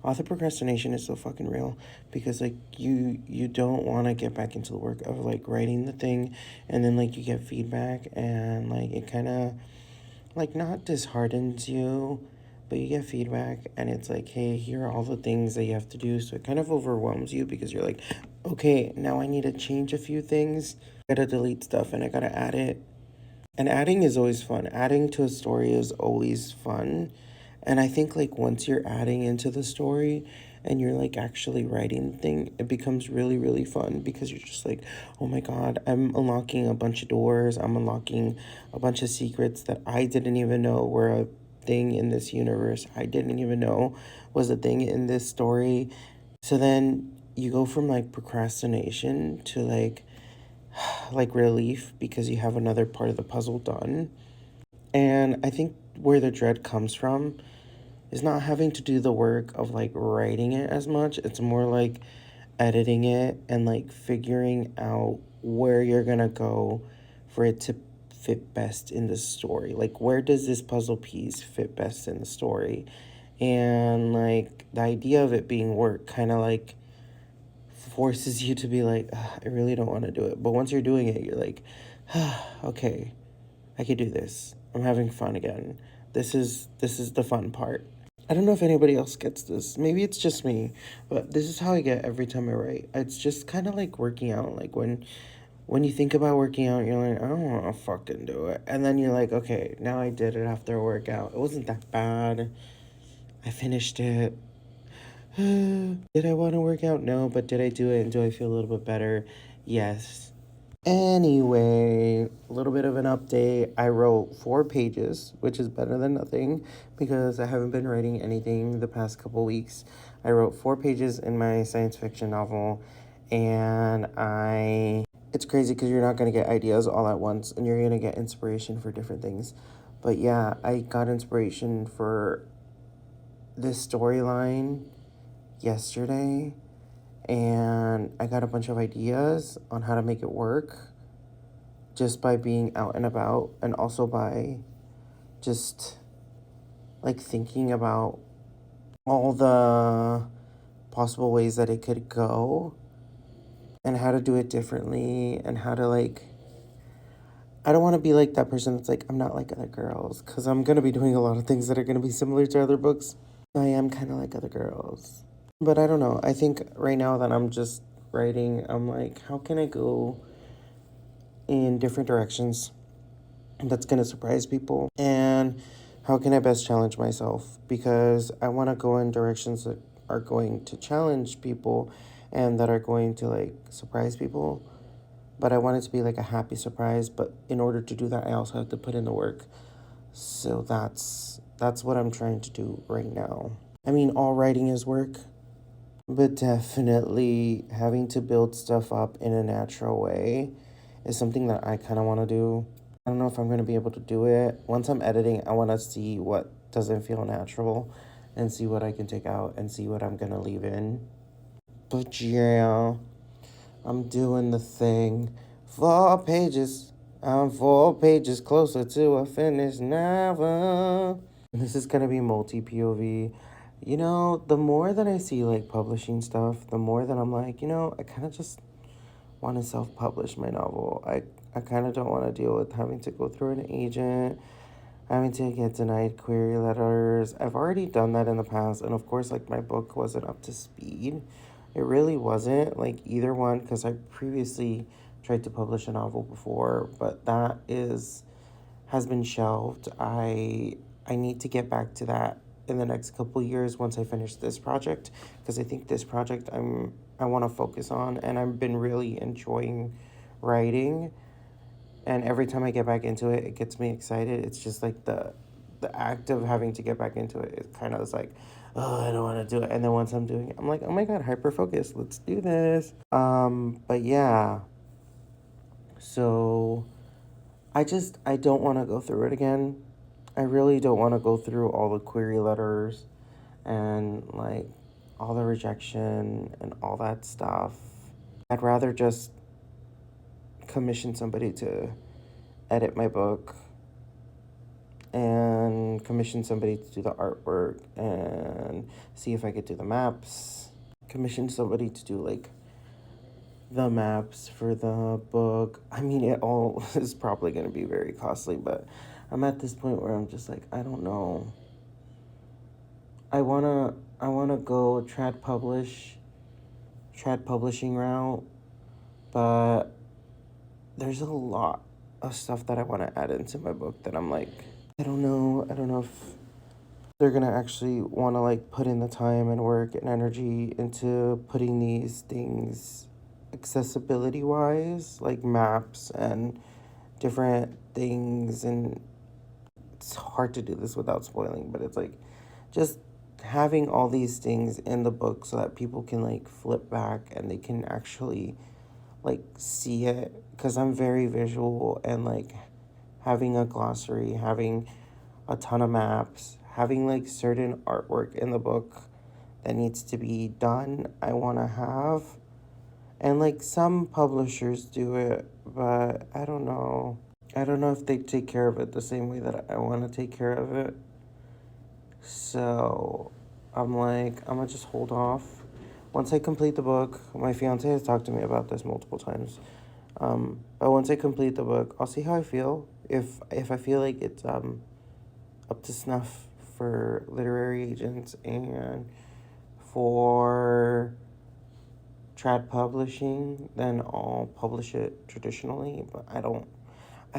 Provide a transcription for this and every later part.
author procrastination is so fucking real because like you don't want to get back into the work of like writing the thing, and then like you get feedback and like it kind of like not disheartens you, but you get feedback and it's like, hey, here are all the things that you have to do. So it kind of overwhelms you because you're like, okay, now I need to change a few things. I gotta delete stuff and I gotta add it. And adding is always fun. Adding to a story is always fun. And I think like once you're adding into the story and you're like actually writing the thing, it becomes really, really fun because you're just like, oh my God, I'm unlocking a bunch of doors. I'm unlocking a bunch of secrets that I didn't even know were a thing in this universe. I didn't even know was a thing in this story. So then you go from like procrastination to like relief because you have another part of the puzzle done. And I think where the dread comes from is not having to do the work of like writing it as much. It's more like editing it and like figuring out where you're gonna go for it to fit best in the story. Like, where does this puzzle piece fit best in the story? And like the idea of it being work kind of like forces you to be like, "Ugh, I really don't want to do it." But once you're doing it, you're like, okay, I could do this. I'm having fun again. This is the fun part. I don't know if anybody else gets this. Maybe it's just me, but this is how I get every time I write. It's just kind of like working out. Like when you think about working out, you're like, I don't want to fucking do it. And then you're like, okay, now I did it after a workout. It wasn't that bad. I finished it. Did I want to work out? No, but did I do it and do I feel a little bit better? Yes. Anyway, a little bit of an update. I wrote 4 pages, which is better than nothing because I haven't been writing anything the past couple weeks. I wrote 4 pages in my science fiction novel, and it's crazy because you're not going to get ideas all at once and you're going to get inspiration for different things. But yeah, I got inspiration for this storyline yesterday, and I got a bunch of ideas on how to make it work just by being out and about, and also by just like thinking about all the possible ways that it could go and how to do it differently and how to like I don't want to be like that person that's like I'm not like other girls cuz I'm going to be doing a lot of things that are going to be similar to other books. I am kind of like other girls. But I don't know. I think right now that I'm just writing, I'm like how can I go in different directions that's going to surprise people? And how can I best challenge myself? Because I want to go in directions that are going to challenge people and that are going to like surprise people. But I want it to be like a happy surprise. But in order to do that, I also have to put in the work. So that's what I'm trying to do right now. I mean, all writing is work, but definitely having to build stuff up in a natural way is something that I kind of want to do. I don't know if I'm going to be able to do it. Once I'm editing, I want to see what doesn't feel natural and see what I can take out and see what I'm going to leave in. But yeah, I'm doing the thing. 4 pages. I'm 4 pages closer to a finished novel. This is going to be multi POV. You know, the more that I see like publishing stuff, the more that I'm like, I kind of just want to self-publish my novel. I kind of don't want to deal with having to go through an agent, having to get denied query letters. I've already done that in the past, and of course, like my book wasn't up to speed. It really wasn't like either one because I previously tried to publish a novel before, but that is has been shelved. I need to get back to that in the next couple years once I finish this project because I think this project I want to focus on, and I've been really enjoying writing, and every time I get back into it, it gets me excited. It's just like the act of having to get back into it is kind of is like, oh, I don't want to do it. And then once I'm doing it, I'm like, oh my God, hyper focus. Let's do this. But yeah. So I don't want to go through it again. I really don't want to go through all the query letters and like all the rejection and all that stuff. I'd rather just commission somebody to edit my book and commission somebody to do the artwork and see if I could do the maps. Commission somebody to do like the maps for the book. I mean, it all is probably going to be very costly, but I'm at this point where I'm just like, I don't know. I wanna go trad publishing route, but there's a lot of stuff that I want to add into my book that I'm like, I don't know if they're gonna actually want to like put in the time and work and energy into putting these things accessibility wise, like maps and different things. And it's hard to do this without spoiling, but it's like just having all these things in the book so that people can like flip back and they can actually like see it, because I'm very visual, and like having a glossary, having a ton of maps, having like certain artwork in the book that needs to be done, I want to have. And like some publishers do it, but I don't know. I don't know if they take care of it the same way that I want to take care of it. So I'm like, I'm gonna just hold off. Once I complete the book, my fiance has talked to me about this multiple times. But once I complete the book, I'll see how I feel. If I feel like it's up to snuff for literary agents and for trad publishing, then I'll publish it traditionally. But I don't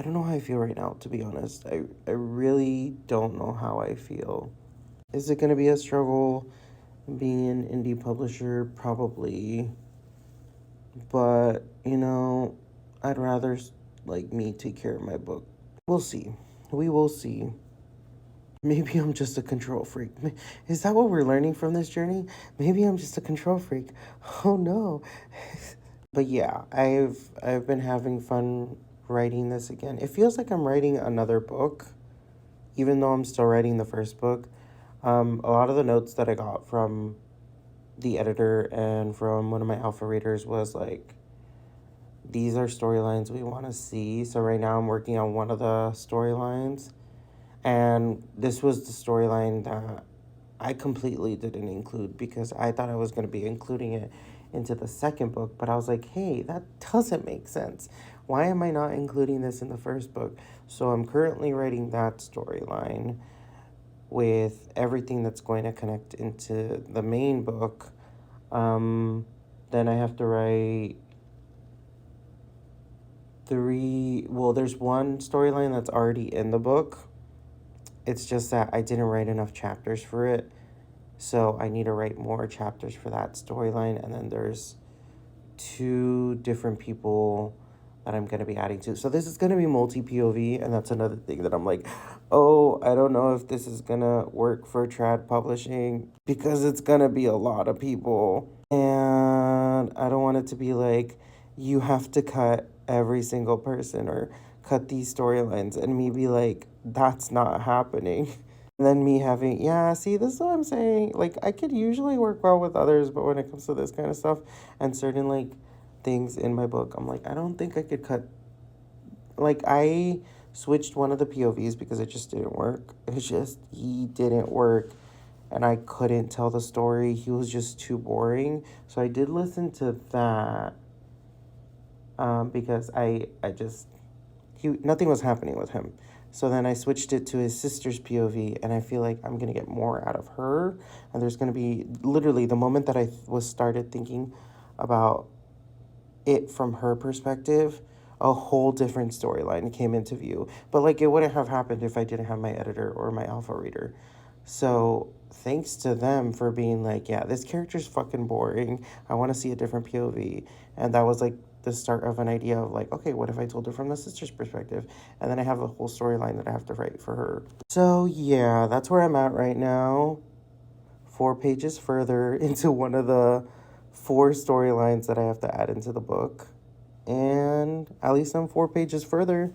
know how I feel right now, to be honest. I really don't know how I feel. Is it gonna be a struggle being an indie publisher? Probably. But, I'd rather like me take care of my book. We'll see. We will see. Maybe I'm just a control freak. Is that what we're learning from this journey? Maybe I'm just a control freak. Oh no. But yeah, I've been having fun writing this again. It feels like I'm writing another book, even though I'm still writing the first book. A lot of the notes that I got from the editor and from one of my alpha readers was like, these are storylines we want to see. So right now I'm working on one of the storylines, and this was the storyline that I completely didn't include because I thought I was going to be including it into the second book, but I was like, hey, that doesn't make sense. Why am I not including this in the first book? So I'm currently writing that storyline with everything that's going to connect into the main book. Then I have to write there's one storyline that's already in the book. It's just that I didn't write enough chapters for it. So I need to write more chapters for that storyline. And then there's two different people that I'm going to be adding to. So this is going to be multi-POV. And that's another thing that I'm like, oh, I don't know if this is going to work for trad publishing because it's going to be a lot of people. And I don't want it to be like, you have to cut every single person or cut these storylines. And me be like, that's not happening. And then me having, yeah, see, this is what I'm saying. Like, I could usually work well with others, but when it comes to this kind of stuff and certain, like, things in my book, I'm like, I don't think I could cut. Like, I switched one of the POVs because it just didn't work. He didn't work. And I couldn't tell the story. He was just too boring. So I did listen to that because nothing was happening with him. So then I switched it to his sister's POV, and I feel like I'm going to get more out of her. And there's going to be literally the moment that I was started thinking about it from her perspective, a whole different storyline came into view. But like, it wouldn't have happened if I didn't have my editor or my alpha reader. So thanks to them for being like, yeah, this character's fucking boring. I want to see a different POV. And that was like the start of an idea of like, okay, what if I told her from the sister's perspective? And then I have a whole storyline that I have to write for her. So yeah, that's where I'm at right now. 4 pages further into one of the 4 storylines that I have to add into the book. And at least I'm 4 pages further.